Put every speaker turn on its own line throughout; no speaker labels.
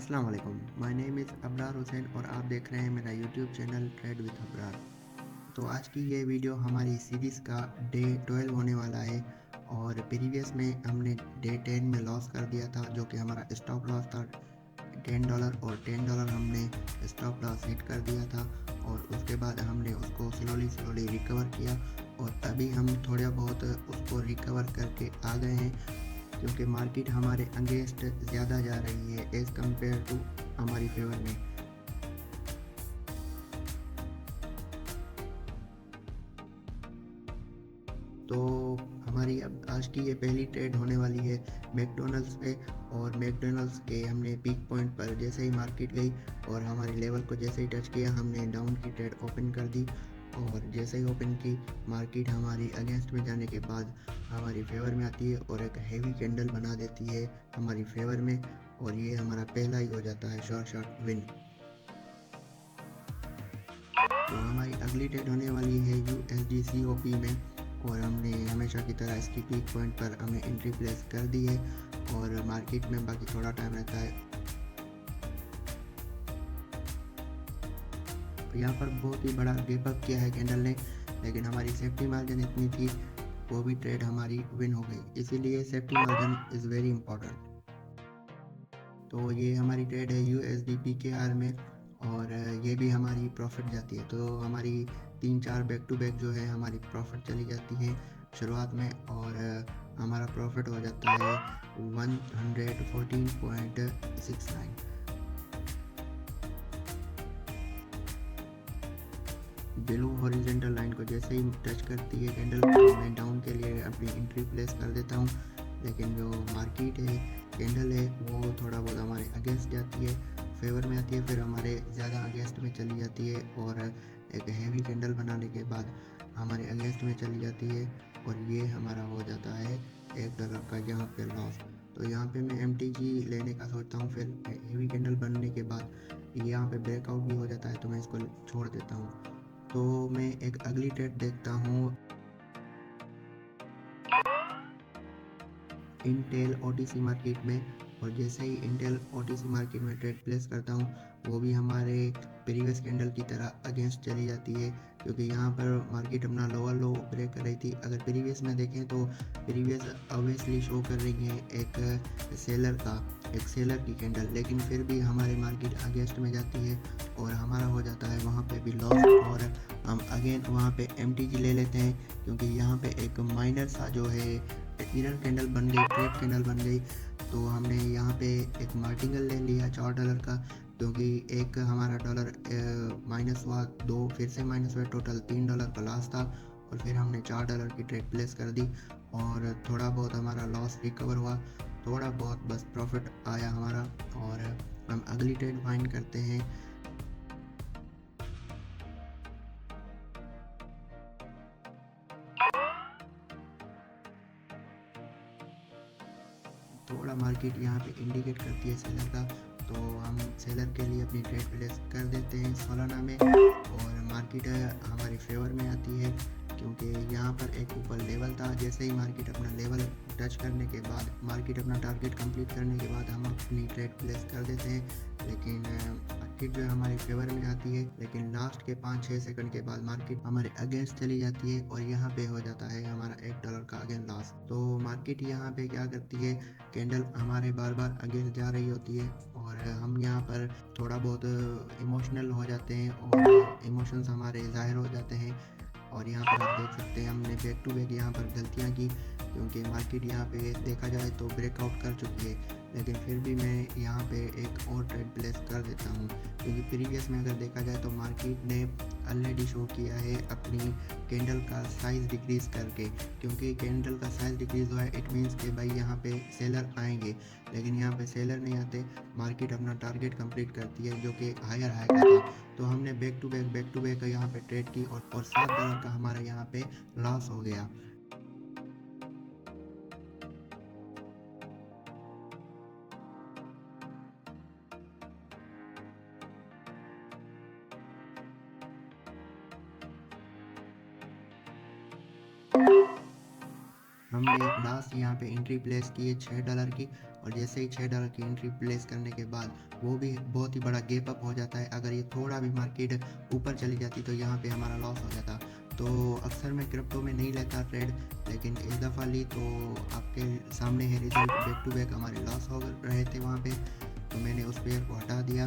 अस्सलाम वालेकुम। My name is Abrar Hussain और आप देख रहे हैं मेरा YouTube channel trade with Abrar. तो आज की ये वीडियो हमारी सीरीज़ का डे 12 होने वाला है। और प्रीवियस में हमने डे 10 में लॉस कर दिया था, जो कि हमारा स्टॉप लॉस था $10 और $10 हमने स्टॉप लॉस हिट कर दिया था। और उसके बाद हमने उसको स्लोली रिकवर किया और अभी हम थोड़ा बहुत उसको रिकवर करके आ गए हैं, क्योंकि मार्केट हमारे अगेंस्ट ज़्यादा जा रही है एज़ कम्पेयर टू हमारी फेवर में। तो हमारी अब आज की ये पहली ट्रेड होने वाली है मैकडॉनल्ड्स पे। और मैकडॉनल्ड्स के हमने पीक पॉइंट पर जैसे ही मार्केट गई और हमारे लेवल को जैसे ही टच किया, हमने डाउन की ट्रेड ओपन कर दी। और जैसे ही ओपन की, मार्केट हमारी अगेंस्ट में जाने के बाद हमारी फेवर में आती है और एक हेवी कैंडल बना देती है हमारी फेवर में। और ये हमारा पहला ही हो जाता है शॉर्ट विन। तो हमारी अगली ट्रेड होने वाली है USD में। और हमने हमेशा की तरह इसकी पीक पॉइंट पर हमने एंट्री प्लेस कर दी है और मार्केट में बाकी थोड़ा टाइम रहता है। यहाँ पर बहुत ही बड़ा गैप अप किया है कैंडल ने, लेकिन हमारी सेफ्टी मार्जिन इतनी थी, वो भी ट्रेड हमारी विन हो गई। इसीलिए safety margin is very important. तो ये हमारी ट्रेड है USD में। और ये भी हमारी प्रॉफिट जाती है। तो हमारी 3-4 बैक टू बैक जो है हमारी प्रॉफिट चली जाती है शुरुआत में। और हमारा प्रॉफिट हो जाता है 114.69। बिलो हॉरिजेंटल लाइन को जैसे ही टच करती है कैंडल, तो मैं डाउन के लिए अपनी एंट्री प्लेस कर देता हूँ। लेकिन जो मार्केट है, कैंडल है, वो थोड़ा बहुत हमारे अगेंस्ट जाती है, फेवर में आती है, फिर हमारे ज़्यादा अगेंस्ट में चली जाती है और एक हैवी कैंडल बनाने के बाद हमारे अगेंस्ट में चली जाती है। और ये हमारा हो जाता है $1 का यहाँ पे लॉस। तो यहाँ पे मैं MTG लेने का सोचता हूँ, फिर हैवी कैंडल बनने के बाद यहाँ पे ब्रेकआउट भी हो जाता है, तो मैं इसको छोड़ देता हूँ। तो मैं एक अगली ट्रेड देखता हूँ इंटेल OTC मार्केट में। और जैसे ही इंटेल OTC मार्केट में ट्रेड प्लेस करता हूँ, वो भी हमारे प्रीवियस कैंडल की तरह अगेंस्ट चली जाती है, क्योंकि यहाँ पर मार्केट अपना लोअर लो ब्रेक कर रही थी। अगर प्रीवियस में देखें तो प्रीवियस ऑब्वियसली शो कर रही है एक सेलर की कैंडल, लेकिन फिर भी हमारी मार्केट अगेंस्ट में जाती है और हमारा हो जाता है वहाँ पे भी लॉस। और हम अगेन वहाँ पे MTG ले लेते हैं, क्योंकि यहाँ पे एक माइनर सा जो है इरर कैंडल बन गई, ट्रेड कैंडल बन गई। तो हमने यहाँ पे एक मार्टिंगल ले लिया $4 का, क्योंकि एक हमारा डॉलर माइनस हुआ, दो फिर से माइनस हुआ, टोटल $3 का लॉस था। और फिर हमने $4 की ट्रेड प्लेस कर दी और थोड़ा बहुत हमारा लॉस रिकवर हुआ, थोड़ा बहुत बस प्रॉफिट आया हमारा। और हम अगली ट्रेड फाइंड करते हैं। थोड़ा मार्केट यहाँ पे इंडिकेट करती है सेलर का, तो हम सेलर के लिए अपनी ट्रेड प्लेस कर देते हैं सोलाना में। और मार्केट हमारी फेवर में आती है, क्योंकि यहाँ पर एक ऊपर लेवल था। जैसे ही मार्केट अपना लेवल टच करने के बाद, मार्केट अपना टारगेट कंप्लीट करने के बाद हम अपनी ट्रेड प्लेस कर देते हैं। लेकिन मार्केट जो है हमारी फेवर में आती है, लेकिन लास्ट के 5-6 सेकंड के बाद मार्केट हमारे अगेंस्ट चली जाती है और यहाँ पे हो जाता है हमारा $1 का अगेन लॉस। तो मार्केट यहाँ पे क्या करती है, कैंडल हमारे बार बार अगेंस्ट जा रही होती है और हम यहाँ पर थोड़ा बहुत इमोशनल हो जाते हैं और इमोशंस हमारे ज़ाहिर हो जाते हैं। और यहाँ पर आप देख सकते हैं हमने बैक टू बैक यहाँ पर गलतियाँ की, क्योंकि मार्केट यहाँ पे देखा जाए तो ब्रेकआउट कर चुकी है। लेकिन फिर भी मैं यहाँ पे एक और ट्रेड प्लेस कर देता हूँ, क्योंकि प्रीवियस में अगर देखा जाए तो मार्केट ने ऑलरेडी शो किया है अपनी कैंडल का साइज़ डिक्रीज़ करके। क्योंकि कैंडल का साइज़ डिक्रीज़ हुआ है, इट मीन्स कि भाई यहाँ पे सेलर आएंगे, लेकिन यहाँ पे सेलर नहीं आते। मार्केट अपना टारगेट कंप्लीट करती है, जो कि हायर हाई का था। तो हमने बैक टू बैक यहाँ पे ट्रेड की और $7 का हमारा यहाँ पे लॉस हो गया। हमने लास्ट यहाँ पे एंट्री प्लेस की है $6 की, और जैसे ही $6 की एंट्री प्लेस करने के बाद वो भी बहुत ही बड़ा गैप अप हो जाता है। अगर ये थोड़ा भी मार्केट ऊपर चली जाती तो यहाँ पे हमारा लॉस हो जाता। तो अक्सर मैं क्रिप्टो में नहीं लेता ट्रेड, लेकिन इस दफ़ा ली तो आपके सामने है रिजल्ट, बैक टू बैक हमारे लॉस हो रहे थे वहाँ पे, तो मैंने उस पेयर को हटा दिया।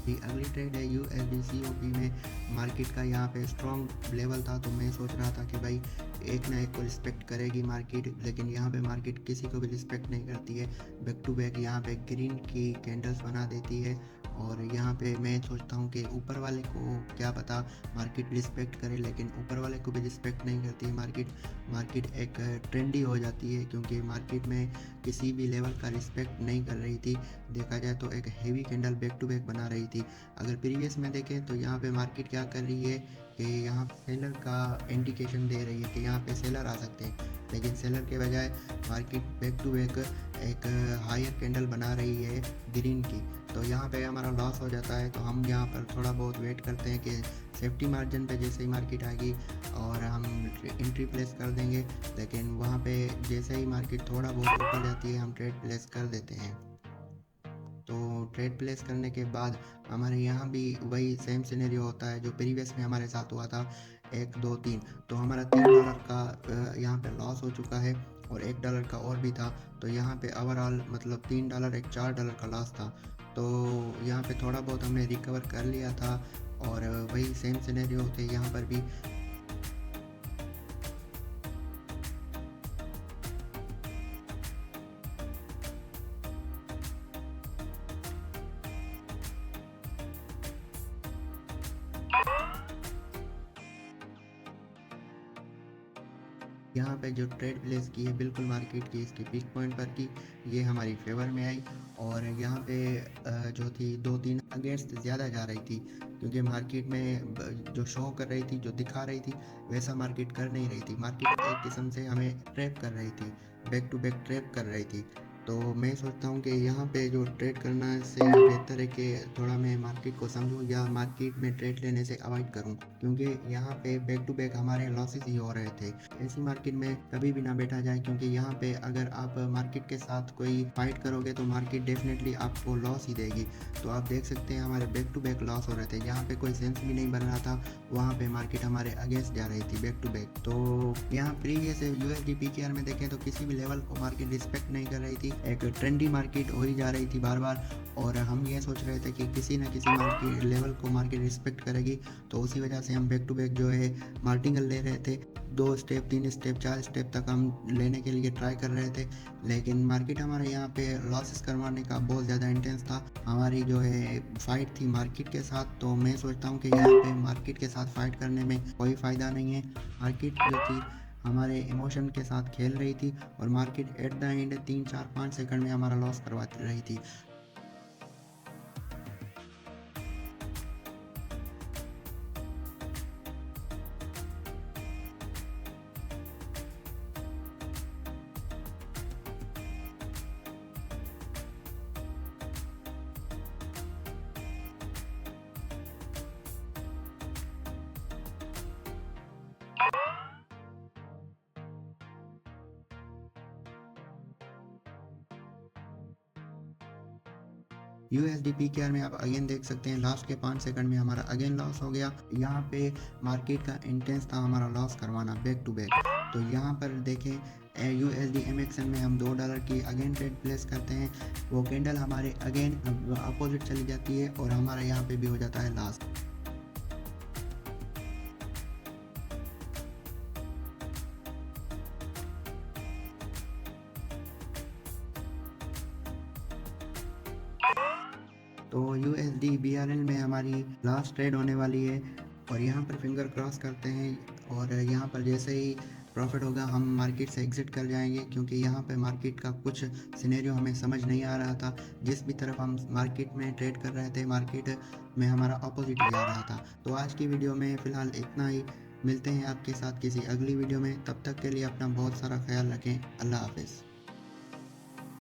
ये अगली ट्रेड है USDCOP में। मार्केट का यहाँ पे स्ट्रॉन्ग लेवल था, तो मैं सोच रहा था कि भाई एक ना एक को रिस्पेक्ट करेगी मार्केट, लेकिन यहाँ पे मार्केट किसी को भी रिस्पेक्ट नहीं करती है। बैक टू बैक यहाँ पे ग्रीन की कैंडल्स बना देती है, और यहाँ पे मैं सोचता हूँ कि ऊपर वाले को क्या पता मार्केट रिस्पेक्ट करे, लेकिन ऊपर वाले को भी रिस्पेक्ट नहीं करती है मार्केट। मार्केट एक ट्रेंडी हो जाती है, क्योंकि मार्केट में किसी भी लेवल का रिस्पेक्ट नहीं कर रही थी। देखा जाए तो एक heavy candle back to back बना रही थी। अगर प्रीवियस में देखें तो यहाँ पे मार्केट क्या कर रही है कि यहाँ सेलर का इंडिकेशन दे रही है कि यहाँ पे सेलर आ सकते हैं, लेकिन सेलर के बजाय मार्केट बैक टू बैक एक हायर कैंडल बना रही है ग्रीन की। तो यहाँ पे हमारा लॉस हो जाता है। तो हम यहाँ पर थोड़ा बहुत वेट करते हैं कि सेफ्टी मार्जिन पे जैसे ही मार्केट आएगी और हम एंट्री प्लेस कर देंगे, लेकिन वहाँ पे जैसे ही मार्केट थोड़ा बहुत ऊपर जाती है हम ट्रेड प्लेस कर देते हैं। तो ट्रेड प्लेस करने के बाद हमारे यहाँ भी वही सेम सिनेरियो होता है जो प्रीवियस में हमारे साथ हुआ था, 1 2 3। तो हमारा $3 का यहाँ पे लॉस हो चुका है, और $1 का और भी था। तो यहाँ पे ओवरऑल मतलब $3 एक $4 का लॉस था। तो यहाँ पे थोड़ा बहुत हमने रिकवर कर लिया था, और वही सेम सिनेरियो थे यहाँ पर भी। यहाँ पे जो ट्रेड प्लेस की है बिल्कुल मार्केट की इसके पीक पॉइंट पर की, ये हमारी फेवर में आई, और यहाँ पे जो थी 2-3 अगेंस्ट ज़्यादा जा रही थी, क्योंकि मार्केट में जो शो कर रही थी, जो दिखा रही थी, वैसा मार्केट कर नहीं रही थी। मार्केट एक किस्म से हमें ट्रैप कर रही थी, बैक टू बैक ट्रैप कर रही थी। तो मैं सोचता हूँ कि यहाँ पे जो ट्रेड करना से बेहतर है कि थोड़ा मैं मार्केट को समझूँ या मार्केट में ट्रेड लेने से अवॉइड करूँ, क्योंकि यहाँ पे बैक टू बैक हमारे लॉसेस ही हो रहे थे। ऐसी मार्केट में कभी भी ना बैठा जाए, क्योंकि यहाँ पे अगर आप मार्केट के साथ कोई फाइट करोगे तो मार्केट डेफिनेटली आपको लॉस ही देगी। तो आप देख सकते हैं हमारे बैक टू बैक लॉस हो रहे थे, यहाँ पे कोई सेंस भी नहीं बन रहा था, वहाँ पे मार्केट हमारे अगेंस्ट जा रही थी बैक टू बैक। तो यहाँ प्रीवियस USD PKR में देखें तो किसी भी लेवल को मार्केट रिस्पेक्ट नहीं कर रही थी, एक ट्रेंडी मार्केट हो ही जा रही थी बार बार, और हम ये सोच रहे थे कि किसी न किसी मार्केट लेवल को मार्केट रिस्पेक्ट करेगी। तो उसी वजह से हम बैक टू बैक जो है मार्टिंगल ले रहे थे, 2 स्टेप 3 स्टेप 4 स्टेप तक हम लेने के लिए ट्राई कर रहे थे, लेकिन मार्केट हमारे यहाँ पे लॉसेस करवाने का बहुत ज़्यादा इंटेंस था। हमारी जो है फाइट थी मार्केट के साथ, तो मैं सोचता हूँ कि यहाँ पे मार्केट के साथ फाइट करने में कोई फ़ायदा नहीं है। मार्केट जो थी हमारे इमोशन के साथ खेल रही थी, और market at the end 3 4 5 second में हमारा लॉस करवा रही थी। USD PKR में आप अगेन देख सकते हैं लास्ट के 5 सेकंड में हमारा अगेन लॉस हो गया। यहाँ पे मार्केट का इंटेंस था हमारा लॉस करवाना बैक टू बैक। तो यहाँ पर देखें USD MXN में हम $2 की अगेन ट्रेड प्लेस करते हैं, वो कैंडल हमारे अगेन अपोजिट चली जाती है, और हमारा यहाँ पे भी हो जाता है लॉस। तो USD BRL में हमारी लास्ट ट्रेड होने वाली है, और यहाँ पर फिंगर क्रॉस करते हैं, और यहाँ पर जैसे ही प्रॉफिट होगा हम मार्केट से एग्ज़िट कर जाएंगे, क्योंकि यहाँ पे मार्केट का कुछ सिनेरियो हमें समझ नहीं आ रहा था। जिस भी तरफ हम मार्केट में ट्रेड कर रहे थे मार्केट में हमारा अपोजिट जा रहा था। तो आज की वीडियो में फ़िलहाल इतना ही। मिलते हैं आपके साथ किसी अगली वीडियो में, तब तक के लिए अपना बहुत सारा ख्याल रखें। अल्लाह हाफिज़।